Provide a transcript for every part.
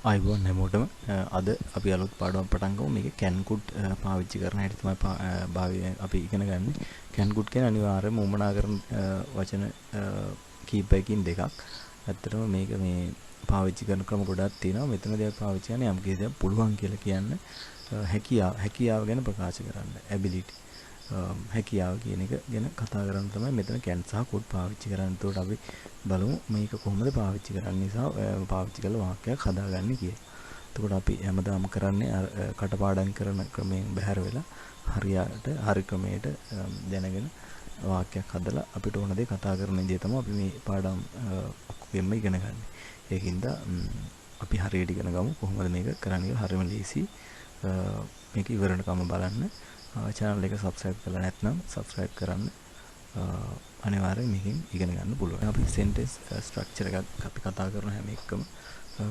අයිබෝන් හැමෝටම අද අපි අලුත් පාඩමක් පටන් ගමු. මේක කැන්කුඩ් පාවිච්චි කරන හැටි තමයි අපි ඉගෙන ගන්න. කැන්කුඩ් කියන අනිවාර්යයෙන්ම උමනා කරන වචන කීපයකින් දෙකක්. ඇත්තටම මේක මේ පාවිච්චි කරන ක්‍රම ගොඩක් තියෙනවා. මෙතනදී අපි පාවිච්චි කරන්නේ යම් කිසි දෙයක් පුළුවන් කියලා කියන්න හැකියාව ගැන ප්‍රකාශ කරන්න. ability හැකියාව කියන එක ගැන කතා කරන්න තමයි මෙතන කැන් සහ කුඩ් පාවිච්චි කරන්නේ. එතකොට අපි බලමු මේක කොහොමද පාවිච්චි කරන්න නිසා පාවිච්චි කරලා වාක්‍යයක් හදාගන්නේ කියලා. එතකොට අපි හැමදාම කරන්නේ කටපාඩම් කරන ක්‍රමයෙන් බැහැර වෙලා හරි ක්‍රමයට දැනගෙන වාක්‍යයක් හදලා අපිට ඕන දේ කතා කරන විදිය තමයි අපි මේ පාඩම් ඔක්කොගෙම ඉගෙන ගන්න. ඒකින්ද අපි හරියට ඉගෙන ගමු කොහොමද මේක කරන්න කියලා. හරියම ලේසි. මේක ඉවරනකම බලන්න. channel එක subscribe කරලා නැත්නම් subscribe කරන්න. අනිවාර්යෙන් මේකෙන් ඉගෙන ගන්න පුළුවන්. අපි sentence structure එකක් අපි කතා කරන හැම එකම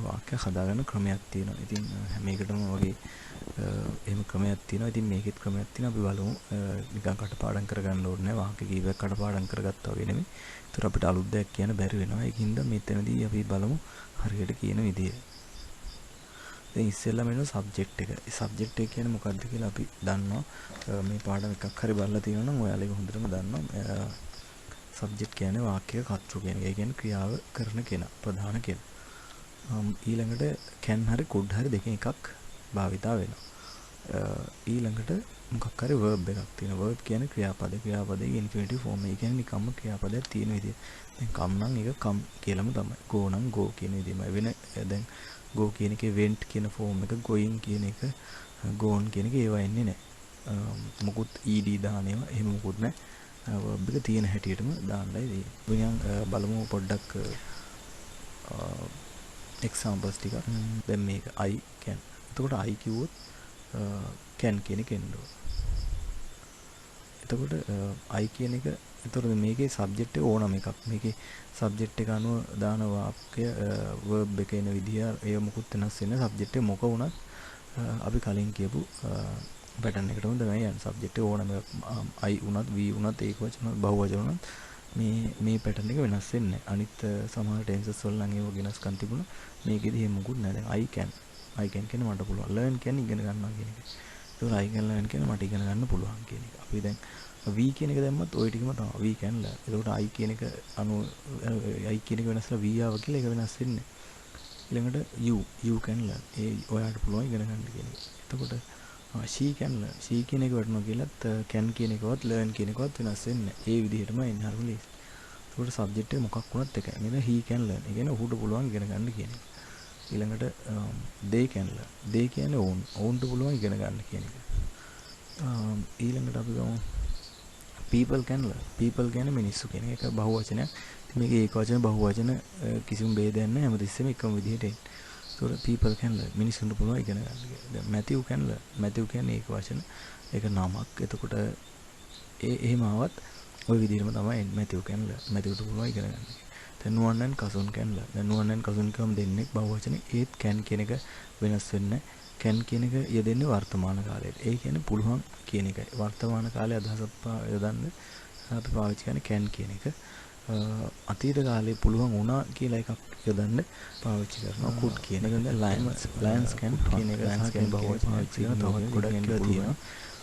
වාක්‍යයක් හදාගන්න ක්‍රමයක් තියෙනවා. ඉතින් හැම එකටම වගේ එහෙම ක්‍රමයක් තියෙනවා. ඉතින් මේකෙත් ක්‍රමයක් තියෙනවා. අපි බලමු. නිකන් කටපාඩම් කරගන්න ඕනේ නැහැ. වාක්‍ය කීපයක් කටපාඩම් කරගත්තා වගේ නෙමෙයි. ඒතර අපිට අලුත් දෙයක් කියන්න බැරි වෙනවා. ඒකින්ද මෙතනදී අපි බලමු හරියට කියන විදිය. දැන් ඉස්සෙල්ලාම එන සබ්ජෙක්ට් එක. ඒ සබ්ජෙක්ට් එක කියන්නේ මොකක්ද කියලා අපි දන්නවා. මේ පාඩම එකක් හරි බලලා තියෙනවා නම් ඔයාලා ඒක හොඳටම දන්නවා. සබ්ජෙක්ට් කියන්නේ වාක්‍යයක කර්තෘ කියන එක. ඒ කියන්නේ ක්‍රියාව කරන කෙනා, ප්‍රධාන කෙනා. ඊළඟට can හරි could හරි දෙකෙන් එකක් භාවිතා වෙනවා. ඊළඟට මොකක් හරි verb එකක් තියෙනවා. verb කියන්නේ ක්‍රියාපද. ක්‍රියාපදයේ infinitive form. ඒ කියන්නේ නිකම්ම ක්‍රියාපදයක් තියෙන විදිය. දැන් come නම් ඒක come කියලාම තමයි. go නම් go කියන විදියමයි. වෙන දැන් go කියන එකේ went කියන form එක, going කියන එක, gone කියන එක ඒවා එන්නේ නැහැ. මොකුත් ed දාන ඒවා එහෙම මොකුත් නැහැ. verb එක තියෙන හැටියටම දාන්නයි තියෙන්නේ. බලමු පොඩ්ඩක් examples ටික. දැන් මේක I can. එතකොට I කිව්වොත් can කියන එක එන්න ඕන. එතකොට I කියන එක එතකොට මේකේ subject එක ඕනම එකක්. මේකේ subject එක අනුව දාන වාක්‍ය verb එක එන විදිය ඒ මොකුත් වෙනස් වෙන්නේ subject එක මොක වුණත් අපි කලින් කියපු pattern එකටම තමයි යන්නේ. subject එක ඕනම I වුණත් V වුණත් ඒක වචන බහුවචන වුණත් මේ pattern එක වෙනස් වෙන්නේ නැහැ. අනිත් සමහර tenses වල නම් ඒක වෙනස්කම් තිබුණා. මේකෙදි එහෙම මොකුත් නැහැ. දැන් I can කියන්නේ මට පුළුවන්. learn කියන්නේ ඉගෙන ගන්නවා කියන එක. ඒක I can learn කියන්නේ මට ඉගෙන ගන්න පුළුවන් කියන එක. අපි දැන් V කියන එක දැම්මත් ওই ටිකම තමයි. V can learn. එතකොට I කියන එක අනුව I කියන එක වෙනස්ලා V ආව කියලා ඒක වෙනස් වෙන්නේ. ඊළඟට you can learn. ඒ ඔයාලට පුළුවන් ඉගෙන ගන්න කියන එක. එතකොට she can learn. she කියන එක වටනවා කියලත් can කියන එකවත් learn කියන එකවත් වෙනස් වෙන්නේ නැහැ. ඒ විදිහටම එන්නේ හරිම ලේසි. එතකොට subject එක මොකක් වුණත් එකයි. මෙන්න he can learn. ඒ කියන්නේ ඔහුට පුළුවන් ඉගෙන ගන්න කියන එක. ඊළඟට they can learn. they කියන්නේ ඔවුන්ට පුළුවන් ඉගෙන ගන්න කියන එක. ඊළඟට අපි ගමු people can learn. people කියන්නේ මිනිස්සු කියන එක බහුවචනයක්. ඉතින් මේක ඒකවචන බහුවචන කිසිම ભેදයක් නැහැ. හැමතිස්සෙම එකම විදිහට එන්නේ. ඒතකොට people can learn. මිනිස්සුන්ට පුළුවන් ඉගෙන ගන්න කියලා. දැන් Matthew can learn. Matthew කියන්නේ ඒකවචන. ඒක නමක්. එතකොට එහෙම ආවත් ওই විදිහටම තමයි එන්නේ. Matthew can learn. Matthewට පුළුවන් ඉගෙන ගන්න. දැන් nuan and cousin can learn. දැන් nuan and cousin කියවම දෙන්නේ බහුවචනේ. ඒත් can කියන එක වෙනස් වෙන්නේ නැහැ. can කියන එක යෙදෙන්නේ වර්තමාන කාලයට. ඒ කියන්නේ පුළුවන් කියන එකයි. වර්තමාන කාලයේ අදහසක් යොදන්න අපි පාවිච්චි කරන්නේ can කියන එක. අතීත කාලේ පුළුවන් වුණා කියලා එකක් යොදන්න පාවිච්චි කරනවා could කියන එක. lions can කියන එක lions can බහුවචන පාවිච්චි කරන තවත් ගොඩක් කියලා තියෙනවා.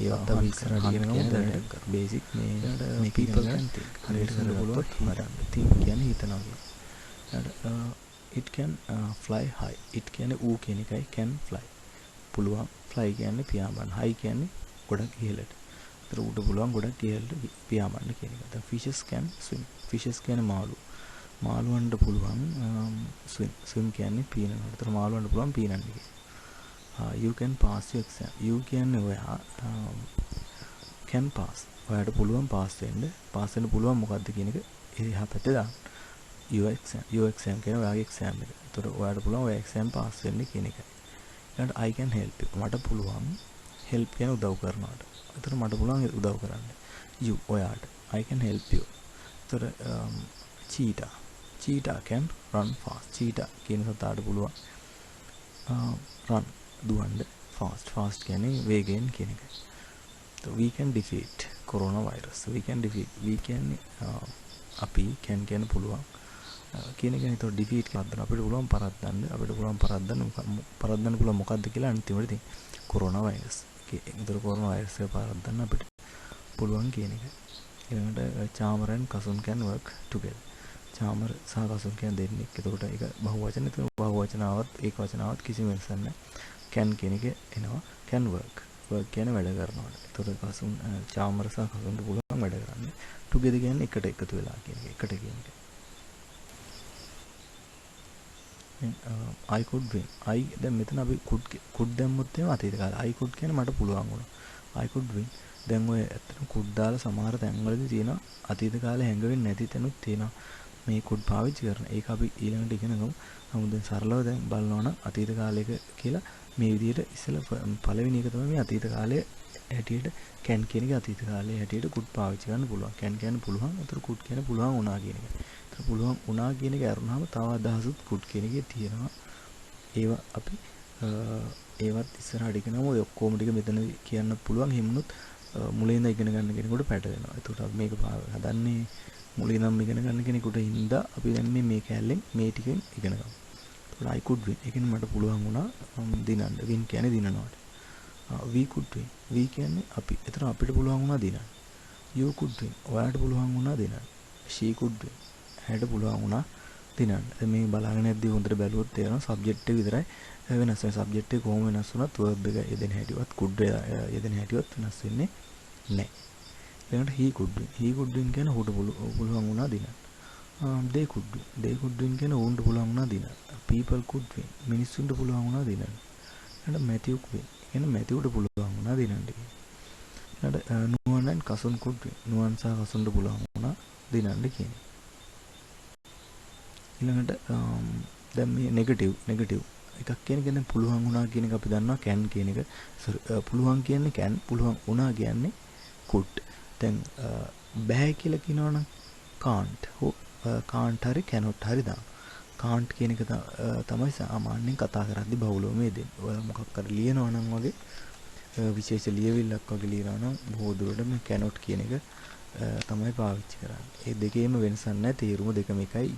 ඒවත් අපි ඉස්සරහට ඉගෙන ගමු. දැනට බේසික් මේ people can think. හරියට කරන්න පුළුවන් හිතන්න. think කියන්නේ හිතනවා කියන්නේ. it can fly high. it කියන්නේ ඌ කියන එකයි can fly. පුළුවන් fly කියන්නේ පියාඹන්න. high කියන්නේ ගොඩක් ඉහළට. ඒතර ඌට පුළුවන් ගොඩක් ඉහළට පියාඹන්න කියන එක. දැන් fishes can swim. fishes කියන්නේ මාළු. මාළුවන්ට පුළුවන් swim කියන්නේ පීනනවා. ඒතර මාළුවන්ට පුළුවන් පීනන්න කියන. you can pass your exam. you කියන්නේ ඔයා can pass. ඔයාට පුළුවන් pass වෙන්න. pass වෙන්න පුළුවන් මොකද්ද කියන එක එහා පැත්තේ දාන්න. your exam කියන්නේ ඔයාගේ exam එක. ඒතර ඔයාට පුළුවන් ඔය exam pass වෙන්න කියන එකයි. ඊළඟට I can help you. මට පුළුවන් help කියන උදව් කරනවාට. ඒතර මට පුළුවන් උදව් කරන්න. you ඔයාට I can help you. ඒතර cheetah can run fast. cheetah කියන සතාට පුළුවන් run දුවන්න fast කියන්නේ වේගයෙන් කියන එකයි. So we can defeat coronavirus. we can defeat. we කියන්නේ අපි can කියන පුළුවන් කියන එක නේ. ඒතකොට ඩිෆීට් කරන්න අපිට පුළුවන් පරද්දන්න පුළුවන් මොකද්ද කියලා අන්තිමට තියෙන කොරෝනා වෛරස්. ඒතකොට කොරෝනා වෛරස් එක පරද්දන්න අපිට පුළුවන් කියන එක. ඊළඟට චාමර් and Kasun can work together. චාමර් සහ කසුන් කියන දෙන්නෙක්. ඒතකොට ඒක බහුවචන. ඒතකොට බහුවචනාවත් ඒක වචනාවත් කිසිම වෙනසක් නැහැ. can කියන එක එනවා. can work. work කියන්නේ වැඩ කරනවා. ඒතකොට කසුන් චාමර් සහ කසුන්ට පුළුවන් වැඩ කරන්න. together කියන්නේ එකට එකතු වෙලා කියන එක. එකට කියන එක. I could win. I දැන් මෙතන අපි could දැම්මොත් එහෙම අතීත කාලේ. I could කියන්නේ මට පුළුවන් වුණා. I could win. දැන් ඔය ඇත්තටම could දාලා සමහර තැන්වලදී තියෙනවා අතීත කාලේ හැංගෙන්නේ නැති තැනුත් තියෙනවා. මේ could පාවිච්චි කරන. ඒක අපි ඊළඟට ඉගෙන ගමු. නමුත් දැන් සරලව දැන් බලනවා නම් අතීත කාලයක කියලා මේ විදිහට ඉස්සෙල්ලා පළවෙනි එක තමයි මේ අතීත කාලයේ හැටියට can කියන එක අතීත කාලයේ හැටියට could පාවිච්චි කරන්න පුළුවන්. can කියන්නේ පුළුවන්. ඒතර could කියන්නේ පුළුවන් වුණා කියන එක. ඒතර පුළුවන් වුණා කියන එක අරුණාම තව අදහසුත් could කියන එකේ තියෙනවා. ඒවා අපි ඒවත් ඉස්සරහට ඉගෙනමු. ඔය ඔක්කොම ටික මෙතන කියන්න පුළුවන්. හිමුණුත් මුලින් ඉඳන් ඉගෙන ගන්න කෙනෙකුට පැටලෙනවා. ඒකට අපි මේක හදන්නේ මුලින් ඉඳන් ඉගෙන ගන්න කෙනෙකුට හින්දා අපි දැන් මේ කැලෙන් මේ ටිකෙන් ඉගෙන ගමු. ඒකට I could win. ඒ කියන්නේ මට පුළුවන් වුණා දිනන්න. win කියන්නේ දිනනවාට. we could win. we කියන්නේ අපි. ඒතර අපිට පුළුවන් වුණා දිනන්න. you could win. ඔයාලට පුළුවන් වුණා දිනන්න. she could win. ඇයට පුළුවන් වුණා දිනන්න. දැන් මේ බලාගෙන යද්දී හොඳට බැලුවොත් තේරෙනවා සබ්ජෙක්ට් එක විතරයි වෙනස් වෙන. සබ්ජෙක්ට් එක කොහොම වෙනස් වුණත් verb එක යෙදෙන හැටිවත් could යෙදෙන හැටිවත් වෙනස් වෙන්නේ නැහැ. ඊළඟට he could win. he could win කියන්නේ ඔහුට පුළුවන් වුණා දිනන්න. they could win. they could win කියන්නේ ඔවුන්ට පුළුවන් වුණා දිනන්න. people could win. මිනිස්සුන්ට පුළුවන් වුණා දිනන්න. ඊළඟට Matthew could win. කියන්නේ මැතිව්ට පුළුවන් වුණා දිනන්න කියලා. ඊළඟට නුවන් and කසුන් could win. නුවන් සහ කසුන්ට පුළුවන් වුණා දිනන්න කියන්නේ. ඊළඟට දැන් මේ නෙගටිව් එකක් කියන එක දැන් පුළුවන් වුණා කියන එක අපි දන්නවා can කියන එක. පුළුවන් කියන්නේ can, පුළුවන් වුණා කියන්නේ could. දැන් බෑ කියලා කියනවනම් can't. can't හරි cannot හරි දාන්න. can't කියන එක තමයි සාමාන්‍යයෙන් කතා කරද්දී බහුලව මේ දෙන්නේ. ඔය මොකක් කර ලියනවා නම් වගේ විශේෂ ලියවිල්ලක් වගේ ලියනවා නම් බොහෝ දුරට මේ cannot කියන එක තමයි පාවිච්චි කරන්නේ. ඒ දෙකේම වෙනසක් නැහැ. තේරුම දෙකම එකයි.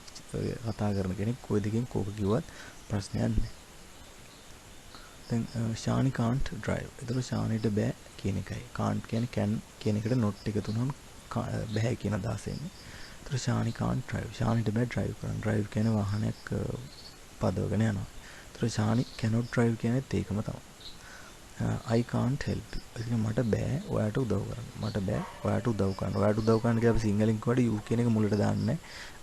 කතා කරන කෙනෙක් කොයි දෙකෙන් කෝක කිව්වත් ප්‍රශ්නයක් නැහැ. දැන් ශානි can't drive. ඒතර ශානිට බෑ කියන එකයි. can't කියන්නේ can කියන එකට not එකතු වුනහම බෑ කියන අදහස එන්නේ. ඒතර ශානි can't drive. ශානිට බෑ drive කරන්න. drive කියන්නේ වාහනයක් පදවගෙන යනවා. ඒතර ශානි cannot drive කියන්නේත් ඒකම තමයි. I can't help you. ඒ කියන්නේ මට බෑ ඔයාට උදව් කරන්න. මට බෑ ඔයාට උදව් කරන්න. ඔයාට උදව් කරන්න කියලා අපි සිංහලෙන් කිව්වට you කියන එක මුලට දාන්නේ නැහැ.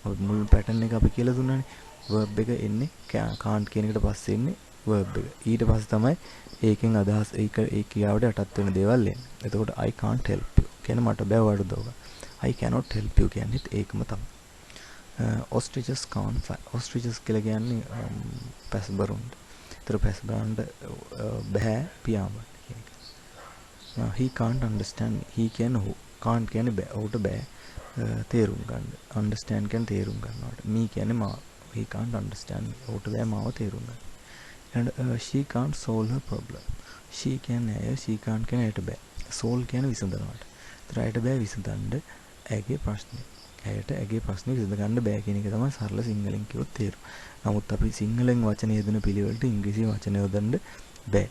අපි මුල් පැටර්න් එක අපි කියලා දුන්නානේ. verb එක එන්නේ can't කියන එකට පස්සේ එන්නේ verb එක. ඊට පස්සේ තමයි ඒකෙන් අදහස් ඒ ක්‍රියාවට යටත් වෙන දේවල් එන්නේ. එතකොට I can't help you කියන්නේ මට බෑ ඔයාට උදව් කරන්න. I cannot help you කියන්නේත් ඒකම තමයි. ostriches can't fly. ostriches කියලා කියන්නේ පැසබරුන්ට. ඒතර පැසබරුන්ට බෑ පියාඹන්න කියන එක. he can't understand me. he කියන්නේ ඔහු. can't කියන්නේ බෑ. ඔහුට බෑ තේරුම් ගන්න. understand කියන්නේ තේරුම් ගන්නවට. me කියන්නේ මාව. he can't understand me. ඔහුට බෑ මාව තේරුම් ගන්න. and she can't solve her problem. she කියන්නේ ඇය. she can't කියන්නේ ඇයට බෑ. solve කියන්නේ විසඳනවට. ඒතර ඇයට බෑ විසඳන්න ඇගේ ප්‍රශ්නේ. ඇයට ඇගේ ප්‍රශ්නේ විසඳ ගන්න බෑ කියන එක තමයි සරල සිංහලෙන් කිව්වොත් තේරුම. නමුත් අපි සිංහලෙන් වචන යෙදෙන පිළිවෙලට ඉංග්‍රීසි වචන යොදන්න බෑ.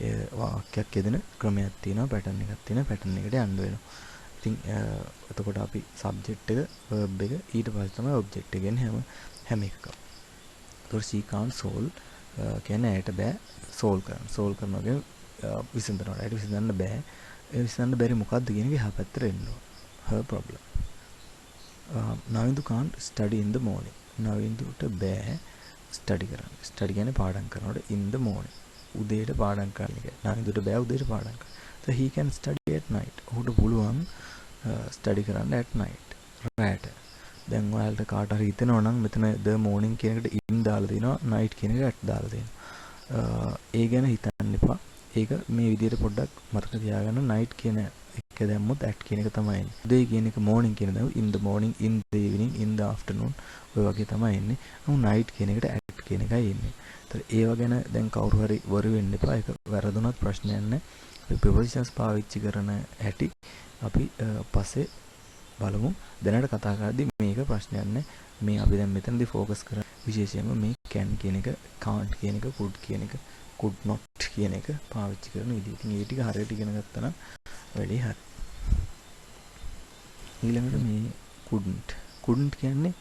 ඒ වාක්‍යයක් යෙදෙන ක්‍රමයක් තියෙනවා, පැටර්න් එකක් තියෙනවා, පැටර්න් එකට යන්න වෙනවා. ඉතින් එතකොට අපි සබ්ජෙක්ට් එක, verb එක, ඊට පස්සේ තමයි ඔබ්ජෙක්ට් එක එන්නේ හැම එකකම. ඒතකොට she can't solve කියන්නේ ඇයට බෑ solve කරන්න. solve කරනවා කියන්නේ විසඳනවා. ඇයට විසඳන්න බෑ. ඒ විසඳන්න බැරි මොකද්ද කියන එක එහා පැත්තට එන්න ඕන. her problem. Navindu can't study in the morning. Navinduට බෑ ස්ටඩි කරන්න. ස්ටඩි කියන්නේ පාඩම් කරනකොට in the morning. උදේට පාඩම් කරන එක. Navinduට බෑ උදේට පාඩම් කරන්න. So he can study at night. ඔහුට පුළුවන් ස්ටඩි කරන්න at night. රැට. දැන් ඔයාලට කාට හරි හිතෙනවා නම් මෙතන the morning කියන එකට in දාලා දෙනවා, night කියන එකට at දාලා දෙනවා. ඒ ගැන හිතන්න එපා. ඒක මේ විදිහට පොඩ්ඩක් මතක තියාගන්න. night කියන එක දැම්මොත් at කියන එක තමයි එන්නේ. day කියන එක morning කියන දව in the morning, in the evening, in the afternoon ඔය වගේ තමයි එන්නේ. නමුත් night කියන එකට at කියන එකයි එන්නේ. ඒතර ඒව ගැන දැන් කවුරු හරි වරි වෙන්න එපා. ඒක වැරදුනත් ප්‍රශ්නයක් නැහැ. අපි prepositions පාවිච්චි කරන හැටි අපි පස්සේ බලමු. දැනට කතා කරද්දී මේක ප්‍රශ්නයක් නැහැ. මේ අපි දැන් මෙතනදී ફોકස් කරන්නේ විශේෂයෙන්ම මේ can කියන එක, can't කියන එක, could කියන එක, could not කියන එක පාවිච්චි කරන විදිහ. ඉතින් ඒ ටික හරියට ඉගෙන ගත්තා නම් වැඩේ හරි. ඊළඟට මේ couldn't කියන්නේ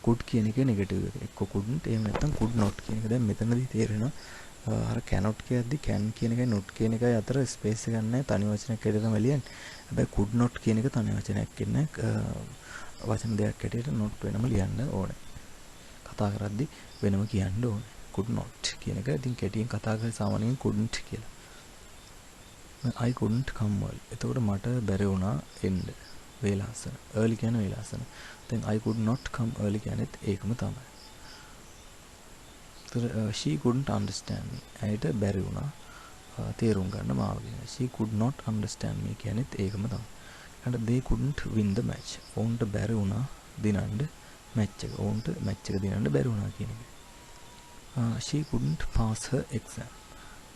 could කියන එකේ නෙගටිව් එක. එක්ක couldn't එහෙම නැත්නම් could not කියන එක. දැන් මෙතනදී තේරෙනවා අර cannot කියද්දි can කියන එකයි not කියන එකයි අතර ස්පේස් එකක් නැහැ. තනි වචනයක් හැටියට තමයි ලියන්නේ. හැබැයි could not කියන එක තනි වචනයක් කියන්නේ වචන දෙකක් හැටියට not වෙනම ලියන්න ඕනේ. කතා කරද්දි වෙනම කියන්න ඕනේ. could not කියන එක ඉතින් කෙටියෙන් කතා කරලා සාමාන්‍යයෙන් couldn't කියලා. I couldn't come early. එතකොට මට බැරි වුණා එන්න. වේලාසන. early කියන්නේ වේලාසන. දැන් I could not come early කියන්නේත් ඒකම තමයි. she couldn't understand me. ඇයට බැරි වුණා තේරුම් ගන්න මාව කියන. she could not understand me කියන්නේත් ඒකම තමයි. and they couldn't win the match. ඔවුන්ට බැරි වුණා දිනන්න match එක. ඔවුන්ට match එක දිනන්න බැරි වුණා කියන එක. she couldn't pass her exam.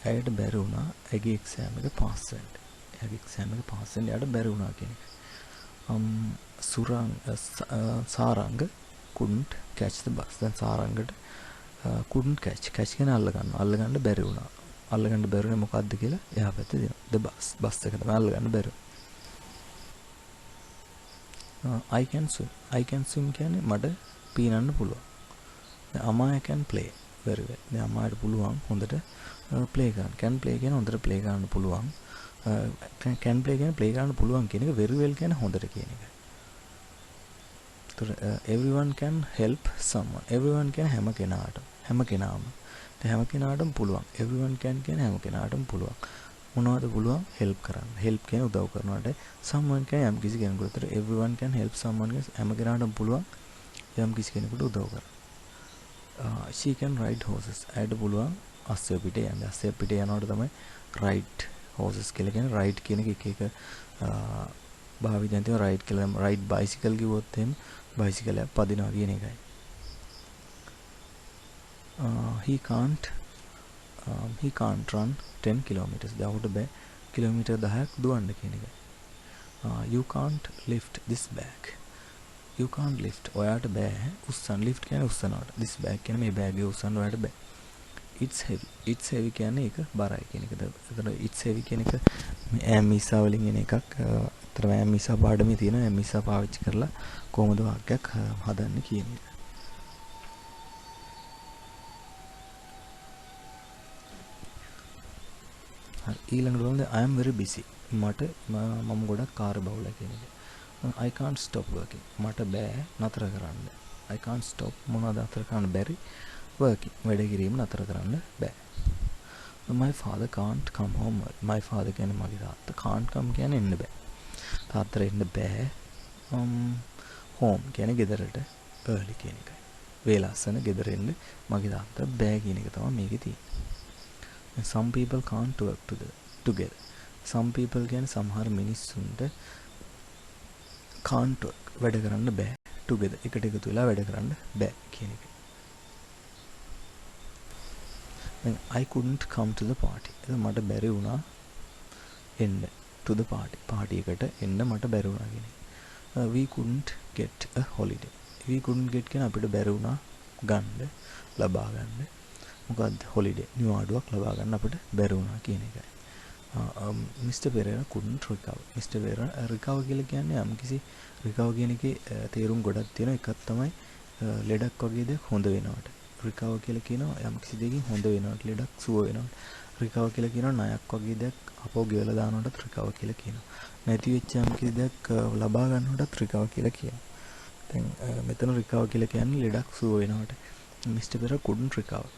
ඇයට බැරි වුණා ඇගේ exam එක pass වෙන්න. ඇගේ exam එක pass වෙන්න ඇයට බැරි වුණා කියන එක. Saranga couldn't catch the bus. දැන් සාරංගට couldn't catch කියන්නේ අල්ලගන්න බැරි වුණා. අල්ලගන්න බැරුනේ මොකද්ද කියලා එහා පැත්තේ දෙනවා. the bus එක තමයි අල්ලගන්න බැරි. I can swim කියන්නේ මට පීනන්න පුළුවන්. අමාය can play very well. දැන් අමායට පුළුවන් හොඳට play කරන්න. can play කියන්නේ හොඳට play කරන්න පුළුවන්. can play කියන්නේ play කරන්න පුළුවන් කියන එක very well කියන්නේ හොඳට කියන එක. everyone can help someone. everyone කියන්නේ හැම කෙනාම. හැම කෙනාටම පුළුවන්. everyone can කියන්නේ හැම කෙනාටම පුළුවන්. මොනවද පුළුවන්? help කරන්න. help කියන්නේ උදව් කරනවාට someone කියන්නේ යම් කිසි කෙනෙකුට. everyone can help someone කියන්නේ හැම කෙනාටම පුළුවන් යම් කිසි කෙනෙකුට උදව් කරන්න. she can ride horses. ඇයට පුළුවන් අස්සය පිටේ යන්න. අස්සය පිටේ යනකොට තමයි ride horses කියලා කියන්නේ. ride කියන එක එක භාවිතයෙන් තියෙන ride කියලා. ride bicycle කිව්වොත් එහෙම bicycle එක පදිනවා කියන එකයි. he can't run 10 kilometers. දවුට බෑ කිලෝමීටර් 10ක් දුවන්න කියන එකයි. you can't lift this bag. you can't lift. ඔයාට බෑ උස්සන්න. lift කියන්නේ උස්සනවට. this bag කියන්නේ මේ බෑග් එක උස්සන්න ඔයාට බෑ. it's heavy කියන්නේ ඒක බරයි කියන එකද. එතන it's heavy කියන එක ඇමිසා වලින් එන එකක්. අතන ඇමිසා පාඩමේ තියෙන ඇමිසා පාවිච්චි කරලා කොහොමද වාක්‍යයක් හදන්නේ කියන එක. ඊළඟට බලන්න I am very busy. මම ගොඩක් කාර්යබහුලයි කියන එක. I can't stop working. මට බෑ නතර කරන්න. I can't stop මොනවද නතර කරන්න බැරි working. වැඩ කිරීම නතර කරන්න බෑ. my father can't come home early. my father කියන්නේ මගේ තාත්තා. can't come කියන්නේ එන්න බෑ. තාත්තට එන්න බෑ. home කියන්නේ ගෙදරට early කියන එකයි. වේලාසන ගෙදර එන්න මගේ තාත්තා බෑ කියන එක තමයි මේකේ තියෙන්නේ. some people can't work together. some people කියන්නේ සමහර මිනිස්සුන්ට can't work වැඩ කරන්න බෑ together. එකට එකතු වෙලා වැඩ කරන්න බෑ කියන එක. then I couldn't come to the party. ඒක මට බැරි වුණා එන්න to the party. party එකට එන්න මට බැරි වුණා කියන එක. we couldn't get a holiday. we couldn't get කියන අපිට බැරි වුණා ගන්න ලබා ගන්න මොකද්ද holiday නිවාඩුවක් ලබා ගන්න අපිට බැරි වුණා කියන එකයි. Mr. Pereira couldn't recover. Mr. Pereira recover කියලා කියන්නේ යම්කිසි recover කියන එකේ තේරුම් ගොඩක් තියෙනවා. එකක් තමයි ලෙඩක් වගේ දෙයක් හොඳ වෙනවට. recover කියලා කියනවා යම්කිසි දෙයකින් හොඳ වෙනවට, ලෙඩක් සුව වෙනවට. recover කියලා කියනවා ණයක් වගේ දෙයක් අපෝ ගෙවලා දානවටත් recover කියලා කියනවා. නැති වෙච්ච යම්කිසි දෙයක් ලබා ගන්නවටත් recover කියලා කියනවා. දැන් මෙතන recover කියලා කියන්නේ ලෙඩක් සුව වෙනවට. Mr. Pereira couldn't recover.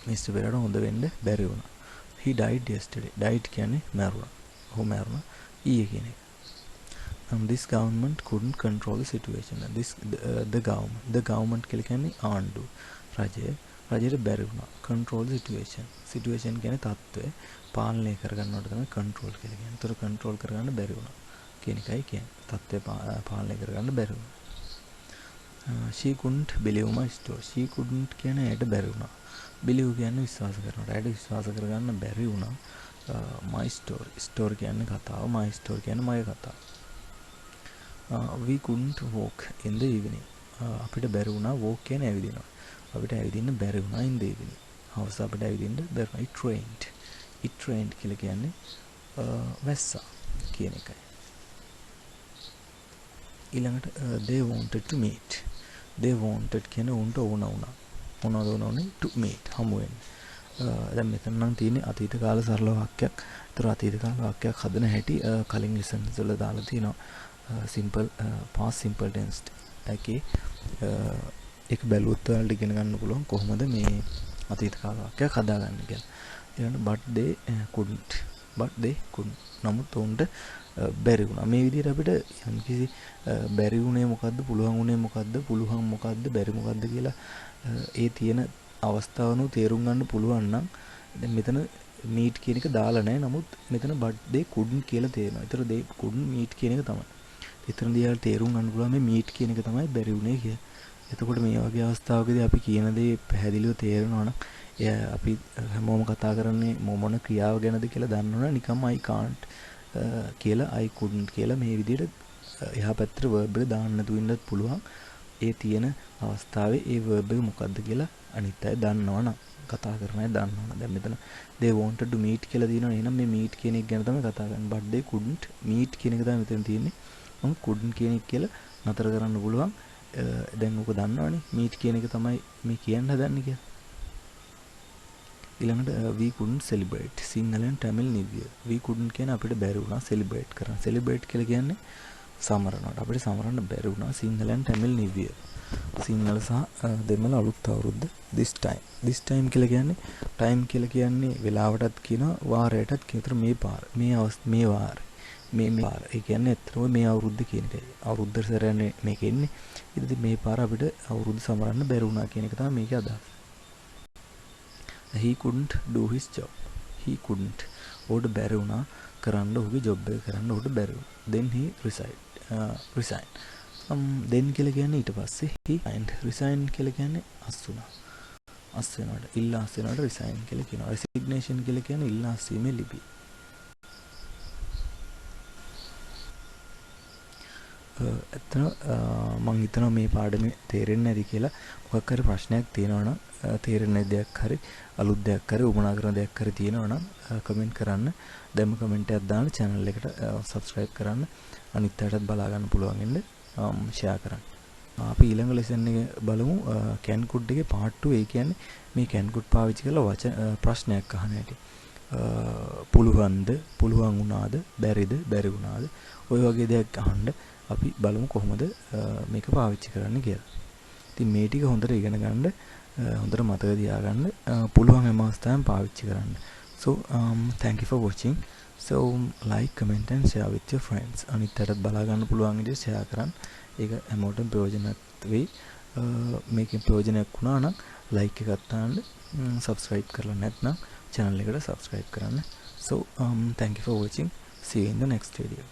Mr. Pereira හොඳ වෙන්න බැරි වුණා. He died yesterday. died කියන්නේ මැරුණා. ඔහු මැරුණා ඊයේ කියන එක. This government couldn't control the situation. The government කියලා කියන්නේ ආණ්ඩුව. රජයට බැරි වුණා. control the situation. situation කියන්නේ තත්ත්වය පාලනය කරගන්නවට තමයි control කියලා කියන්නේ. ඒතර control කරගන්න බැරි වුණා කියන එකයි කියන්නේ. තත්ත්වය පාලනය කරගන්න බැරි වුණා. She couldn't believe my story. She couldn't කියන්නේ ඇයට බැරි වුණා. believe කියන්නේ විශ්වාස කරනවට. ඇයට විශ්වාස කරගන්න බැරි වුණා. my story කියන්නේ කතාව. my story කියන්නේ මගේ කතාව. We couldn't walk in the evening. අපිට බැරි වුණා walk කියන්නේ ඇවිදිනවා. අපිට ඇවිදින්න බැරි වුණා in the evening. හවස අපිට ඇවිදින්න බැරි වුණා. it rained කියලා කියන්නේ වැස්සා කියන එකයි. ඊළඟට they wanted to meet. they wanted කියන උන්ට ඕන වුණා. මොනවද ඕනේ? to meet හමු වෙන්න. දැන් මෙතන නම් තියෙන්නේ අතීත කාල සරල වාක්‍යයක්. ඒතර අතීත කාල වාක්‍යයක් හදන හැටි කලින් lessons වල දාලා තිනවා. simple past simple tense එකේ ඒක බැලුවොත් ඔයාලට ඉගෙන ගන්න පුළුවන් කොහොමද මේ අතීත කාල වාක්‍යයක් හදාගන්නේ කියලා. ඊළඟට but they couldn't නමුත් උන්ට බැරි වුණා. මේ විදිහට අපිට යම්කිසි බැරි වුණේ මොකද්ද, පුළුවන් වුණේ මොකද්ද, පුළුවන් මොකද්ද, බැරි මොකද්ද කියලා ඒ තියෙන අවස්ථාවනු තේරුම් ගන්න පුළුවන් නම් දැන් මෙතන meet කියන එක දාලා නැහැ. නමුත් මෙතන but they couldn't කියලා තේරෙනවා. ඒතර they couldn't meet කියන එක තමයි. එතනදී යාළ තේරුම් ගන්න පුළුවන් මේ meet කියන එක තමයි බැරි වුණේ කියලා. එතකොට මේ වගේ අවස්ථාවකදී අපි කියන දේ පැහැදිලිව තේරෙනවා නම් අපි හැමෝම කතා කරන්නේ මොන ක්‍රියාව ගැනද කියලා දන්නවනේ. නිකම්ම I can't කියලා I couldn't කියලා මේ විදිහට එහා පැත්තට verb එක දාන්න නැතුව ඉන්නත් පුළුවන්. ඒ තියෙන අවස්ථාවේ ඒ verb එක මොකද්ද කියලා අනිත් අය දන්නවනම් කතා කරන අය දන්නවනම්. දැන් මෙතන they wanted to meet කියලා දිනවනේ. එහෙනම් මේ meet කියන එක ගැන තමයි කතා කරන්නේ. but they couldn't meet කියන එක තමයි මෙතන තියෙන්නේ. මම couldn't කියන එක කියලා නතර කරන්න පුළුවන්. දැන් ඔක දන්නවනේ meet කියන එක තමයි මේ කියන්න හදන්නේ කියලා. ඊළඟට we couldn't celebrate Sinhala and Tamil New Year. we couldn't කියන්නේ අපිට බැරි වුණා celebrate කරන්න. celebrate කියලා කියන්නේ සමරනවාට. අපිට සමරන්න බැරි වුණා Sinhala and Tamil New Year. Sinhala සහ දෙමළ අලුත් අවුරුද්ද this time කියලා කියන්නේ time කියලා කියන්නේ වෙලාවටත් කියනවා වාරයටත් කියතර මේ පාර මේ වාරේ මේ පාර ඒ කියන්නේ ඇත්තටම මේ අවුරුද්ද කියන එකයි. අවුරුද්ද සැරයන්නේ මේක එන්නේ. ඉතින් මේ පාර අපිට අවුරුද්ද සමරන්න බැරි වුණා කියන එක තමයි මේකේ අදහස. he couldn't do his job. he couldn't ඔහුට බැරි වුණා කරන්න ඔහුගේ job එක කරන්න ඔහුට බැරි වුණා. then he resigned. then කියලා කියන්නේ ඊට පස්සේ he resign කියලා කියන්නේ අස් වුණා. අස් වෙනවට ඉල්ලා අස් වෙනවට resign කියලා කියනවා. resignation කියලා කියන්නේ ඉල්ලා අස් වීමේ ලිපි. එතන මම හිතනවා මේ පාඩමේ තේරෙන්නේ නැති කියලා. මොකක් හරි ප්‍රශ්නයක් තියෙනවා නම් තේරෙන්නේ දෙයක් හරි අලුත් දෙයක් හරි උමනා කරන දෙයක් හරි තියෙනවා නම් කමෙන්ට් කරන්න. දැන්ම කමෙන්ට් එකක් දාන්න channel එකට subscribe කරන්න. අනිත් අයටත් බලා ගන්න පුළුවන් වෙන්න share කරන්න. අපි ඊළඟ lesson එක බලමු can could එකේ part 2. ඒ කියන්නේ මේ can could පාවිච්චි කරලා ප්‍රශ්නයක් අහන හැටි. පුළුවන්ද, පුළුවන් වුණාද, බැරිද, බැරි වුණාද, ඔය වගේ දෙයක් අහන්න අපි බලමු කොහොමද මේක පාවිච්චි කරන්න කියලා. ඉතින් මේ ටික හොඳට ඉගෙන ගන්න, හොඳට මතක තියාගන්න, පුළුවන් හැම අවස්ථාවෙම පාවිච්චි කරන්න. So thank you for watching. So like, comment and share with your friends. අනිත් අයටත් බලා ගන්න පුළුවන් විදිහට share කරන්න. ඒක හැමෝටම ප්‍රයෝජනවත් වෙයි. මේකෙන් ප්‍රයෝජනයක් වුණා නම් like එකක් දාන්න, subscribe කරලා නැත්නම් channel එකට subscribe කරන්න. So thank you for watching. See you in the next video.